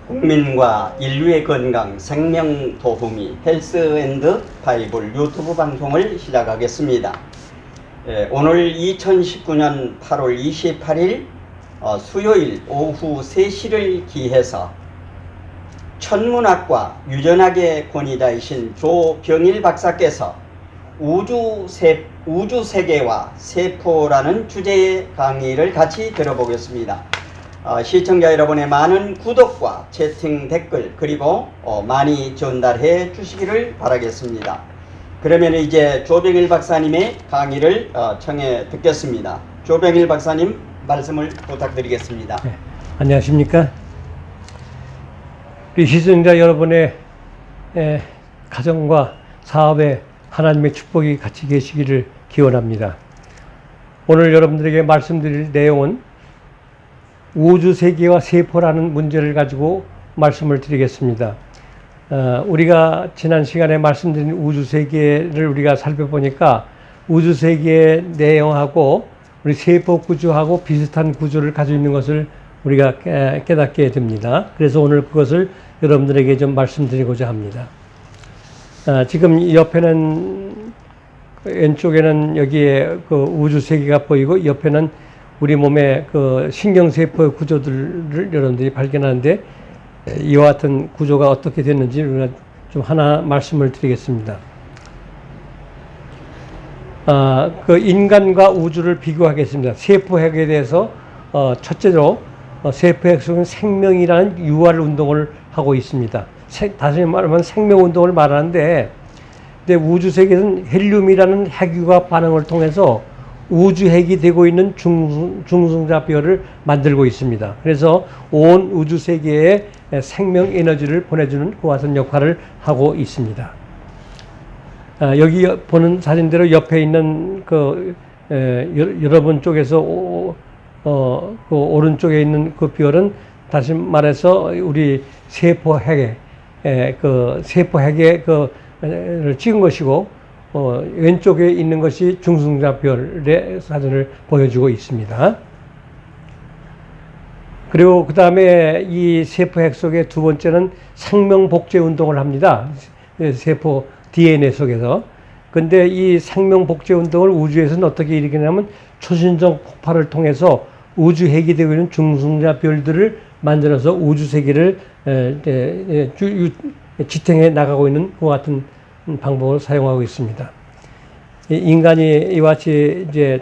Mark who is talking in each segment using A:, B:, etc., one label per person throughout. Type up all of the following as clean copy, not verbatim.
A: 국민과 인류의 건강, 생명 도우미 헬스 앤드 바이블 유튜브 방송을 시작하겠습니다. 오늘 2019년 8월 28일 수요일 오후 3시를 기해서 천문학과 유전학의 권위자이신 조병일 박사께서 우주세계와 세포라는 주제의 강의를 같이 들어보겠습니다. 시청자 여러분의 많은 구독과 채팅 댓글 그리고 많이 전달해 주시기를 바라겠습니다. 그러면 이제 조병일 박사님의 강의를 청해 듣겠습니다. 조병일 박사님 말씀을 부탁드리겠습니다.
B: 네, 안녕하십니까? 우리 시청자 여러분의 가정과 사업에 하나님의 축복이 같이 계시기를 기원합니다. 오늘 여러분들에게 말씀드릴 내용은 우주세계와 세포라는 문제를 가지고 말씀을 드리겠습니다. 우리가 지난 시간에 말씀드린 우주세계를 우리가 살펴보니까 우주세계의 내용하고 우리 세포 구조하고 비슷한 구조를 가지고 있는 것을 우리가 깨닫게 됩니다. 그래서 오늘 그것을 여러분들에게 좀 말씀드리고자 합니다. 지금 옆에는 왼쪽에는 여기에 그 우주세계가 보이고 옆에는 우리 몸의 그 신경세포의 구조들을 여러분들이 발견하는데 이와 같은 구조가 어떻게 됐는지 우리가 좀 하나 말씀을 드리겠습니다. 그 인간과 우주를 비교하겠습니다. 세포핵에 대해서 첫째로 세포핵 속은 생명이라는 유활 운동을 하고 있습니다. 다시 말하면 생명 운동을 말하는데 우주세계에서는 헬륨이라는 핵유가 반응을 통해서 우주핵이 되고 있는 중성자별을 만들고 있습니다. 그래서 온 우주세계에 생명 에너지를 보내주는 그와 같은 역할을 하고 있습니다. 여기 보는 사진대로 옆에 있는 여러분 쪽에서 그 오른쪽에 있는 그 별은 다시 말해서 우리 세포핵의 를 찍은 것이고 왼쪽에 있는 것이 중성자별의 사진을 보여주고 있습니다. 그리고 그 다음에 이 세포핵 속의 두 번째는 생명복제 운동을 합니다. 세포 DNA 속에서. 근데 이 생명복제 운동을 우주에서는 어떻게 일으키냐면 초신성 폭발을 통해서 우주핵이 되고 있는 중성자별들을 만들어서 우주세계를 지탱해 나가고 있는 그와 같은 방법을 사용하고 있습니다. 인간이 이와 같이 이제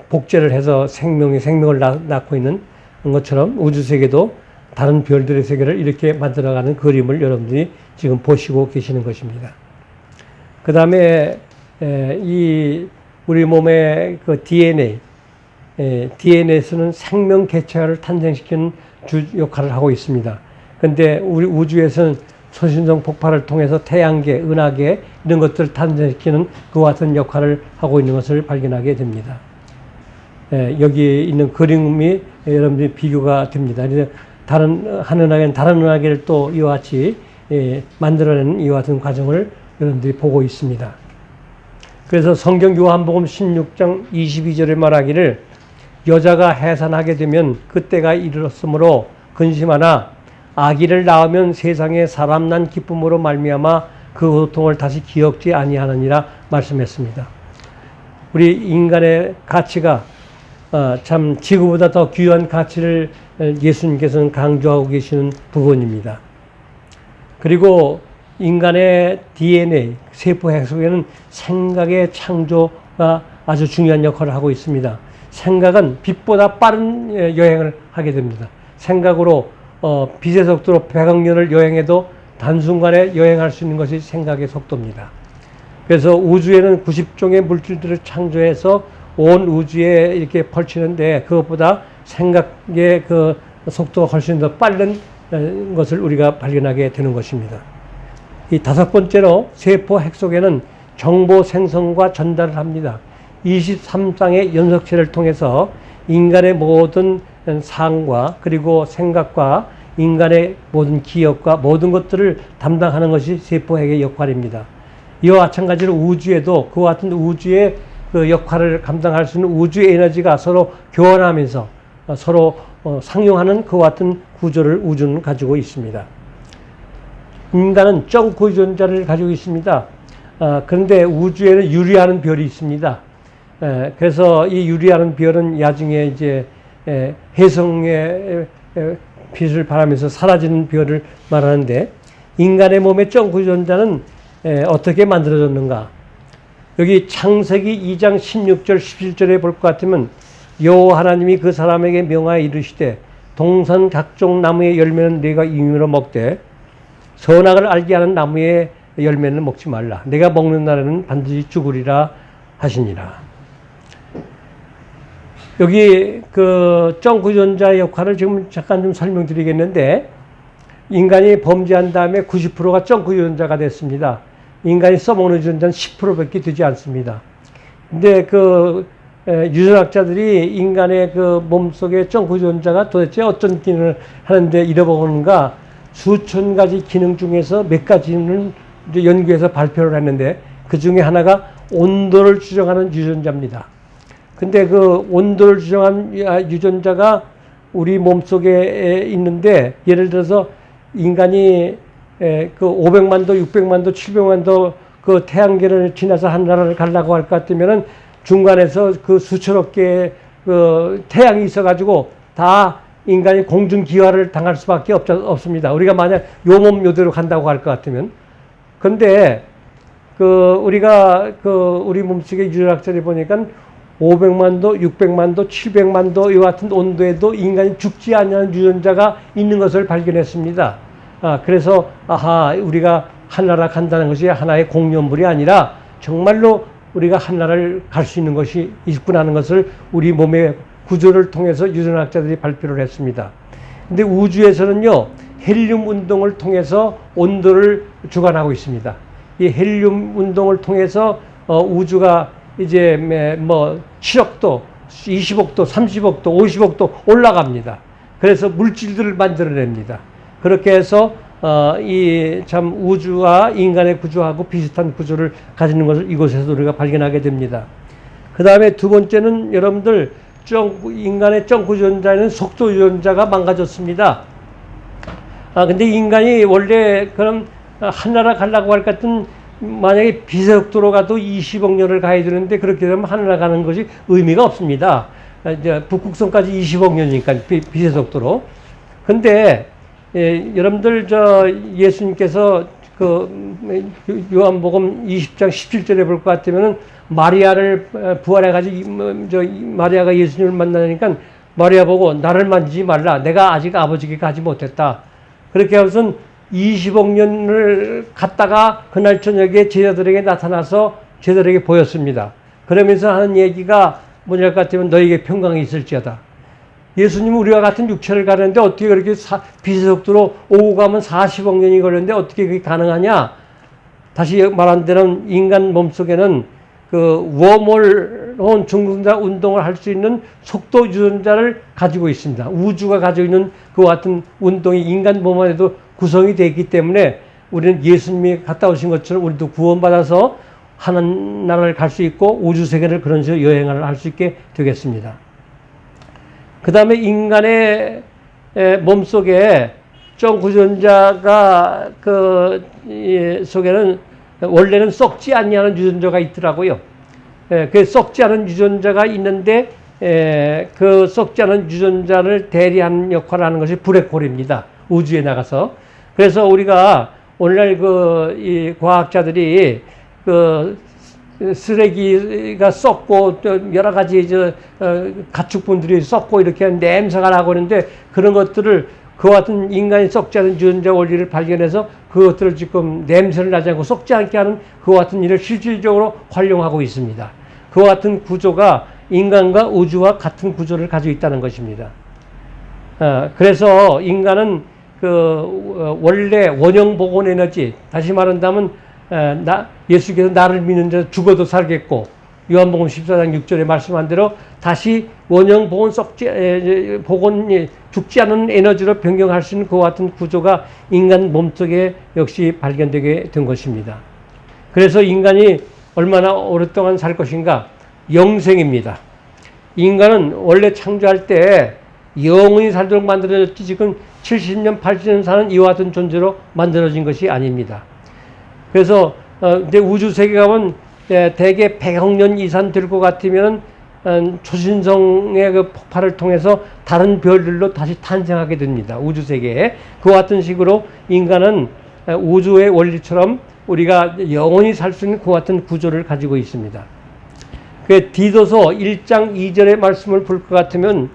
B: 복제를 해서 생명을 낳고 있는 것처럼 우주세계도 다른 별들의 세계를 이렇게 만들어가는 그림을 여러분들이 지금 보시고 계시는 것입니다. 그 다음에 우리 몸의 그 DNA에서는 생명 개체화를 탄생시키는 역할을 하고 있습니다. 근데 우리 우주에서는 초신성 폭발을 통해서 태양계, 은하계 이런 것들을 탄생시키는 그와 같은 역할을 하고 있는 것을 발견하게 됩니다. 여기 있는 그림이 여러분들이 비교가 됩니다. 다른 한 은하계는 다른 은하계를 또 이와 같이 만들어내는 이와 같은 과정을 여러분들이 보고 있습니다. 그래서 성경 요한복음 16장 22절에 말하기를 여자가 해산하게 되면 그때가 이르렀으므로 근심하나 아기를 낳으면 세상에 사람 난 기쁨으로 말미암아 그 고통을 다시 기억지 아니하느니라 말씀했습니다. 우리 인간의 가치가 참 지구보다 더 귀한 가치를 예수님께서는 강조하고 계시는 부분입니다. 그리고 인간의 DNA, 세포핵 속에는 생각의 창조가 아주 중요한 역할을 하고 있습니다. 생각은 빛보다 빠른 여행을 하게 됩니다. 생각으로 빛의 속도로 100억 년을 여행해도 단순간에 여행할 수 있는 것이 생각의 속도입니다. 그래서 우주에는 90종의 물질들을 창조해서 온 우주에 이렇게 펼치는데 그것보다 생각의 그 속도가 훨씬 더 빠른 것을 우리가 발견하게 되는 것입니다. 이 다섯 번째로 세포 핵 속에는 정보 생성과 전달을 합니다. 23쌍의 연석체를 통해서 인간의 모든 사항과 그리고 생각과 인간의 모든 기억과 모든 것들을 담당하는 것이 세포핵의 역할입니다. 이와 마찬가지로 우주에도 그와 같은 우주의 그 역할을 감당할 수 있는 우주 에너지가 서로 교환하면서 서로 상용하는 그와 같은 구조를 우주는 가지고 있습니다. 인간은 점프 유전자를 가지고 있습니다. 그런데 우주에는 유리하는 별이 있습니다. 그래서 이 유리하는 별은 나중에 이제 혜성의 빛을 발하면서 사라지는 별을 말하는데, 인간의 몸의 점프 유전자는 어떻게 만들어졌는가? 여기 창세기 2장 16절 17절에 볼 것 같으면, 여호와 하나님이 그 사람에게 명하여 이르시되 동산 각종 나무의 열매는 네가 임의로 먹되 선악을 알게 하는 나무의 열매는 먹지 말라. 내가 먹는 날에는 반드시 죽으리라 하시니라. 여기 그 점프 유전자의 역할을 지금 잠깐 좀 설명드리겠는데, 인간이 범죄한 다음에 90%가 점프 유전자가 됐습니다. 인간이 써먹는 유전자는 10%밖에 되지 않습니다. 근데 그 유전학자들이 인간의 그 몸속의 점프 유전자가 도대체 어떤 기능을 하는데 잃어버리는가, 수천 가지 기능 중에서 몇 가지는 이제 연구해서 발표를 했는데, 그 중에 하나가 온도를 조정하는 유전자입니다. 근데 그 온도를 조정한 유전자가 우리 몸속에 있는데, 예를 들어서 인간이 그 500만 도, 600만 도, 700만 도 그 태양계를 지나서 한나라를 가려고 할 것 같으면은 중간에서 그 수천억 개의 그 태양이 있어가지고 다 인간이 공중 기화를 당할 수밖에 없습니다. 우리가 만약 요 몸 요대로 간다고 할 것 같으면. 근데 그 우리가 그 우리 몸속의 유전학자를 보니까 500만 도, 600만 도, 700만 도 이 같은 온도에도 인간이 죽지 않는 유전자가 있는 것을 발견했습니다. 그래서 우리가 한나라 간다는 것이 하나의 공연물이 아니라 정말로 우리가 한나라를 갈 수 있는 것이 있구나 하는 것을 우리 몸의 구조를 통해서 유전학자들이 발표를 했습니다. 근데 우주에서는요, 헬륨 운동을 통해서 온도를 주관하고 있습니다. 이 헬륨 운동을 통해서 우주가 이제 뭐 7억 도, 20억 도, 30억 도, 50억 도 올라갑니다. 그래서 물질들을 만들어냅니다. 그렇게 해서 이 참 우주와 인간의 구조하고 비슷한 구조를 가지는 것을 이곳에서 우리가 발견하게 됩니다. 그 다음에 두 번째는 여러분들 인간의 점프 유전자에는 속도 유전자가 망가졌습니다. 근데 인간이 원래 그럼 한나라 가려고 할 것 같은, 만약에 비속도로 가도 20억 년을 가야 되는데 그렇게 되면 한나라 가는 것이 의미가 없습니다. 이제 북극성까지 20억 년이니까 비속도로. 근데 여러분들 예수님께서 그 요한복음 20장 17절에 볼 것 같으면은 마리아를 부활해 가지고 마리아가 예수님을 만나니까 마리아 보고 나를 만지지 말라. 내가 아직 아버지께 가지 못했다. 그렇게 하고선 20억 년을 갔다가 그날 저녁에 제자들에게 나타나서 제자들에게 보였습니다. 그러면서 하는 얘기가 뭐냐 같으면 너에게 평강이 있을지어다. 예수님은 우리와 같은 육체를 가는데 어떻게 그렇게 비속도로 오고 가면 40억 년이 걸렸는데 어떻게 그게 가능하냐? 다시 말한 대로 인간 몸속에는 그 웜홀 혹은 중성자 운동을 할 수 있는 속도 유전자를 가지고 있습니다. 우주가 가지고 있는 그와 같은 운동이 인간 몸 안에도 구성이 되어 있기 때문에 우리는 예수님이 갔다 오신 것처럼 우리도 구원받아서 하나나라를 갈 수 있고 우주 세계를 그런 식으로 여행을 할 수 있게 되겠습니다. 그 다음에 인간의 몸속에 점프 유전자가 속에는 원래는 썩지 않냐는 유전자가 있더라고요. 그 썩지 않은 유전자가 있는데 그 썩지 않은 유전자를 대리하는 역할을 하는 것이 블랙홀입니다. 우주에 나가서. 그래서 우리가 오늘날 이 과학자들이 쓰레기가 썩고 또 여러 가지 가축분들이 썩고 이렇게 냄새가 나고 있는데 그런 것들을 그와 같은 인간이 썩지 않은 유전자 원리를 발견해서 그것들을 지금 냄새를 나지 않고 썩지 않게 하는 그와 같은 일을 실질적으로 활용하고 있습니다. 그와 같은 구조가 인간과 우주와 같은 구조를 가지고 있다는 것입니다. 그래서 인간은 원래 원형 복원 에너지, 다시 말한다면 예수께서 나를 믿는 자 죽어도 살겠고, 요한복음 14장 6절에 말씀한 대로 다시 원형 복원 복원이 죽지 않은 에너지로 변경할 수 있는 그와 같은 구조가 인간 몸속에 역시 발견되게 된 것입니다. 그래서 인간이 얼마나 오랫동안 살 것인가? 영생입니다. 인간은 원래 창조할 때 영원히 살도록 만들어졌지 지금 70년, 80년 사는 이와 같은 존재로 만들어진 것이 아닙니다. 그래서 이제 우주 세계가 보면 대개 100억 년 이상 될 것 같으면 초신성의 그 폭발을 통해서 다른 별들로 다시 탄생하게 됩니다. 우주 세계에. 그와 같은 식으로 인간은 우주의 원리처럼 우리가 영원히 살 수 있는 그와 같은 구조를 가지고 있습니다. 그 디도서 1장 2절의 말씀을 볼 것 같으면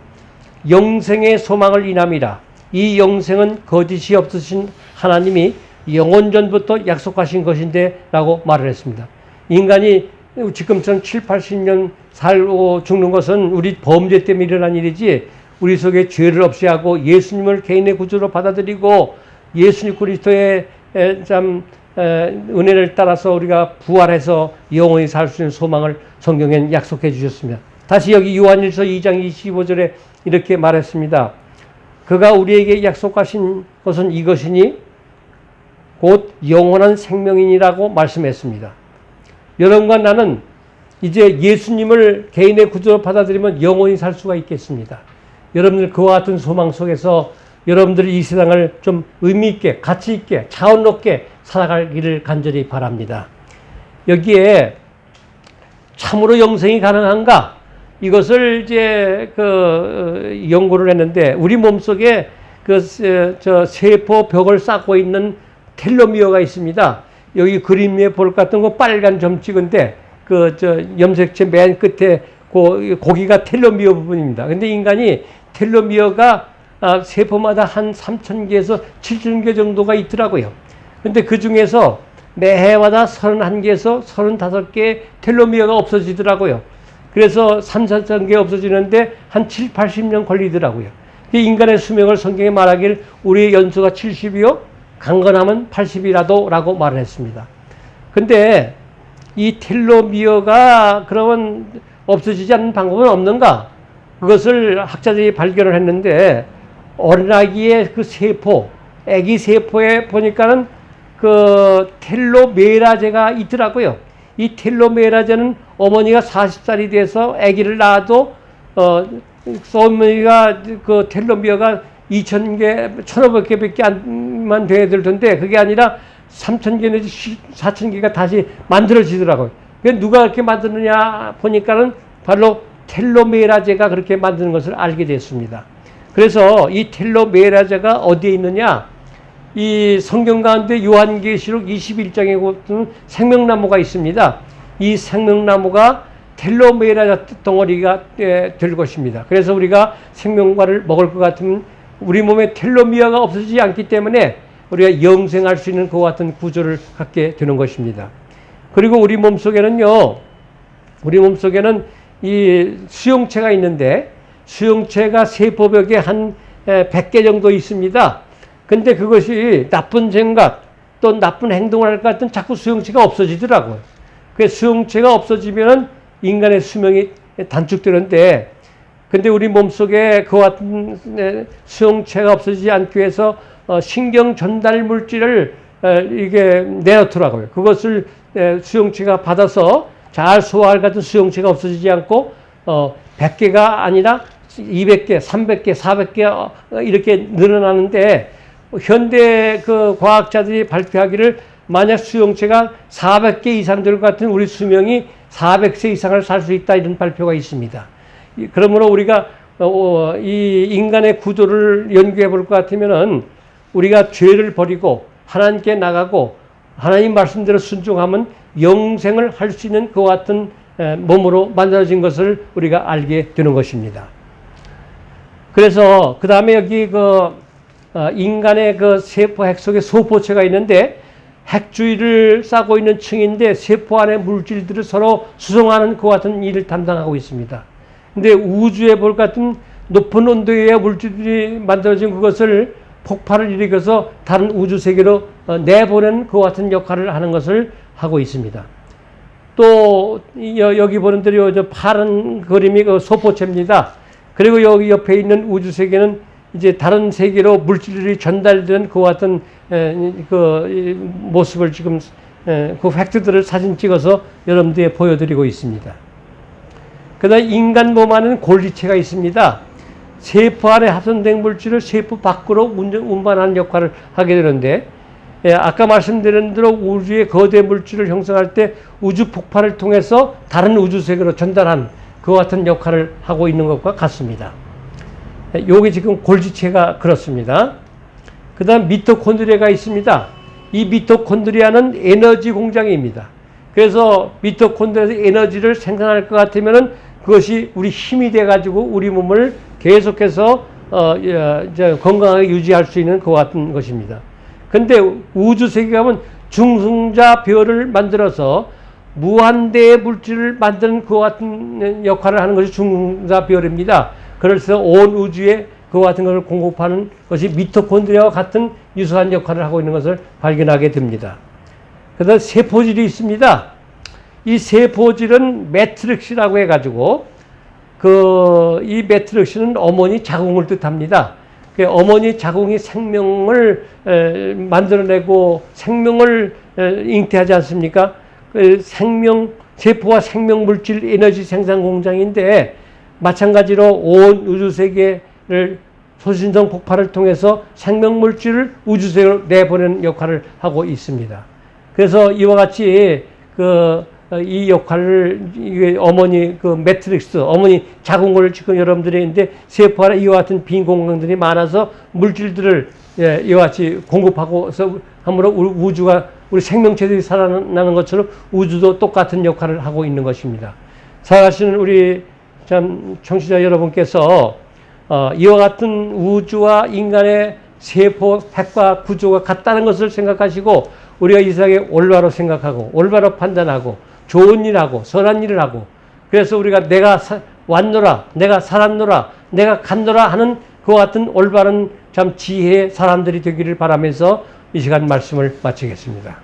B: 영생의 소망을 인함이라. 이 영생은 거짓이 없으신 하나님이 영원전부터 약속하신 것인데 라고 말을 했습니다. 인간이 지금처럼 7, 80년 살고 죽는 것은 우리 범죄 때문에 일어난 일이지 우리 속에 죄를 없이 하고 예수님을 개인의 구주로 받아들이고 예수님 그리스도의 은혜를 따라서 우리가 부활해서 영원히 살 수 있는 소망을 성경에 약속해 주셨습니다. 다시 여기 요한일서 2장 25절에 이렇게 말했습니다. 그가 우리에게 약속하신 것은 이것이니 곧 영원한 생명이니라고 말씀했습니다. 여러분과 나는 이제 예수님을 개인의 구주로 받아들이면 영원히 살 수가 있겠습니다. 여러분들 그와 같은 소망 속에서 여러분들이 이 세상을 좀 의미 있게, 가치 있게, 차원 높게 살아가기를 간절히 바랍니다. 여기에 참으로 영생이 가능한가? 이것을 이제 연구를 했는데 우리 몸속에 세포 벽을 쌓고 있는 텔로미어가 있습니다. 여기 그림에 볼 것 같은 거 빨간 점 찍은데 염색체 맨 끝에 고기가 텔로미어 부분입니다. 근데 인간이 텔로미어가 세포마다 한 3,000개에서 7,000개 정도가 있더라고요. 근데 그 중에서 매해마다 31개에서 35개의 텔로미어가 없어지더라고요. 그래서 3,000개 없어지는데 한 7, 80년 걸리더라고요. 인간의 수명을 성경에 말하길 우리의 연수가 70이요 강건하면 80이라도 라고 말을 했습니다. 근데 이 텔로미어가 그러면 없어지지 않는 방법은 없는가? 그것을 학자들이 발견을 했는데 어린아기의 그 세포, 아기 세포에 보니까는 그 텔로메라제가 있더라고요. 이 텔로메라제는 어머니가 40살이 돼서 아기를 낳아도 어머니가 그 텔로미어가 2,000개, 1,500개밖에 안만 돼야 될 텐데 그게 아니라 3,000개 내지 4,000개가 다시 만들어지더라고요. 누가 그렇게 만드느냐 보니까는 바로 텔로메라제가 그렇게 만드는 것을 알게 됐습니다. 그래서 이 텔로메라제가 어디에 있느냐? 이 성경 가운데 요한계시록 21장에 보면 생명나무가 있습니다. 이 생명나무가 텔로메라 덩어리가 될 것입니다. 그래서 우리가 생명과를 먹을 것 같으면 우리 몸에 텔로미어가 없어지지 않기 때문에 우리가 영생할 수 있는 그와 같은 구조를 갖게 되는 것입니다. 그리고 우리 몸속에는요, 우리 몸속에는 이 수용체가 있는데 수용체가 세포벽에 한 100개 정도 있습니다. 근데 그것이 나쁜 생각 또 나쁜 행동을 할 것 같은 자꾸 수용체가 없어지더라고요. 그 수용체가 없어지면 인간의 수명이 단축되는데 근데 우리 몸속에 그 같은 수용체가 없어지지 않기 위해서 신경 전달 물질을 이게 내놓더라고요. 그것을 수용체가 받아서 잘 소화할 같은 수용체가 없어지지 않고 100개가 아니라 200개, 300개, 400개 이렇게 늘어나는데 현대 그 과학자들이 발표하기를 만약 수용체가 400개 이상 될 것 같은 우리 수명이 400세 이상을 살 수 있다 이런 발표가 있습니다. 그러므로 우리가 이 인간의 구조를 연구해 볼 것 같으면은 우리가 죄를 버리고 하나님께 나가고 하나님 말씀대로 순종하면 영생을 할 수 있는 그와 같은 몸으로 만들어진 것을 우리가 알게 되는 것입니다. 그래서 그 다음에 여기 인간의 그 세포 핵 속에 소포체가 있는데 핵주위를 싸고 있는 층인데 세포 안의 물질들을 서로 수송하는 그와 같은 일을 담당하고 있습니다. 근데 우주에 볼 같은 높은 온도의 물질들이 만들어진 그것을 폭발을 일으켜서 다른 우주 세계로 내보내는 그와 같은 역할을 하는 것을 하고 있습니다. 또 여기 보는 대로 저 파란 그림이 그 소포체입니다. 그리고 여기 옆에 있는 우주 세계는 이제 다른 세계로 물질들이 전달되는 그와 같은 그 모습을 지금 그 팩트들을 사진 찍어서 여러분들에게 보여드리고 있습니다. 그다음 인간 몸 안에는 골기체가 있습니다. 세포 안에 합성된 물질을 세포 밖으로 운반하는 역할을 하게 되는데, 아까 말씀드린 대로 우주의 거대 물질을 형성할 때 우주 폭발을 통해서 다른 우주세계로 전달한 그와 같은 역할을 하고 있는 것과 같습니다. 요게 지금 골지체가 그렇습니다. 그 다음 미토콘드리아가 있습니다. 이 미토콘드리아는 에너지 공장입니다. 그래서 미토콘드리아에서 에너지를 생산할 것 같으면은 그것이 우리 힘이 돼가지고 우리 몸을 계속해서 건강하게 유지할 수 있는 그와 같은 것입니다. 근데 우주 세계에 가면 중성자 별을 만들어서 무한대의 물질을 만드는 그와 같은 역할을 하는 것이 중성자 별입니다. 그래서 온 우주에 그와 같은 것을 공급하는 것이 미토콘드리아와 같은 유사한 역할을 하고 있는 것을 발견하게 됩니다. 그다음 세포질이 있습니다. 이 세포질은 매트릭스라고 해가지고 이 매트릭스는 어머니 자궁을 뜻합니다. 어머니 자궁이 생명을 만들어내고 생명을 잉태하지 않습니까? 세포와 생명 물질 에너지 생산 공장인데, 마찬가지로 온 우주 세계를 소신성 폭발을 통해서 생명 물질을 우주세계로 내보내는 역할을 하고 있습니다. 그래서 이와 같이 이 역할을 어머니 매트릭스, 어머니 자궁을 지금 여러분들이 있는데, 세포 안에 이와 같은 빈 공간들이 많아서 물질들을 이와 같이 공급하고서 함으로 우주가 우리 생명체들이 살아나는 것처럼 우주도 똑같은 역할을 하고 있는 것입니다. 살아가시는 우리 참 청취자 여러분께서 이와 같은 우주와 인간의 세포 핵과 구조가 같다는 것을 생각하시고, 우리가 이 세상에 올바로 생각하고 올바로 판단하고 좋은 일하고 선한 일을 하고, 그래서 우리가 내가 왔노라, 내가 살았노라, 내가 갔노라 하는 그와 같은 올바른 참 지혜의 사람들이 되기를 바라면서 이 시간 말씀을 마치겠습니다.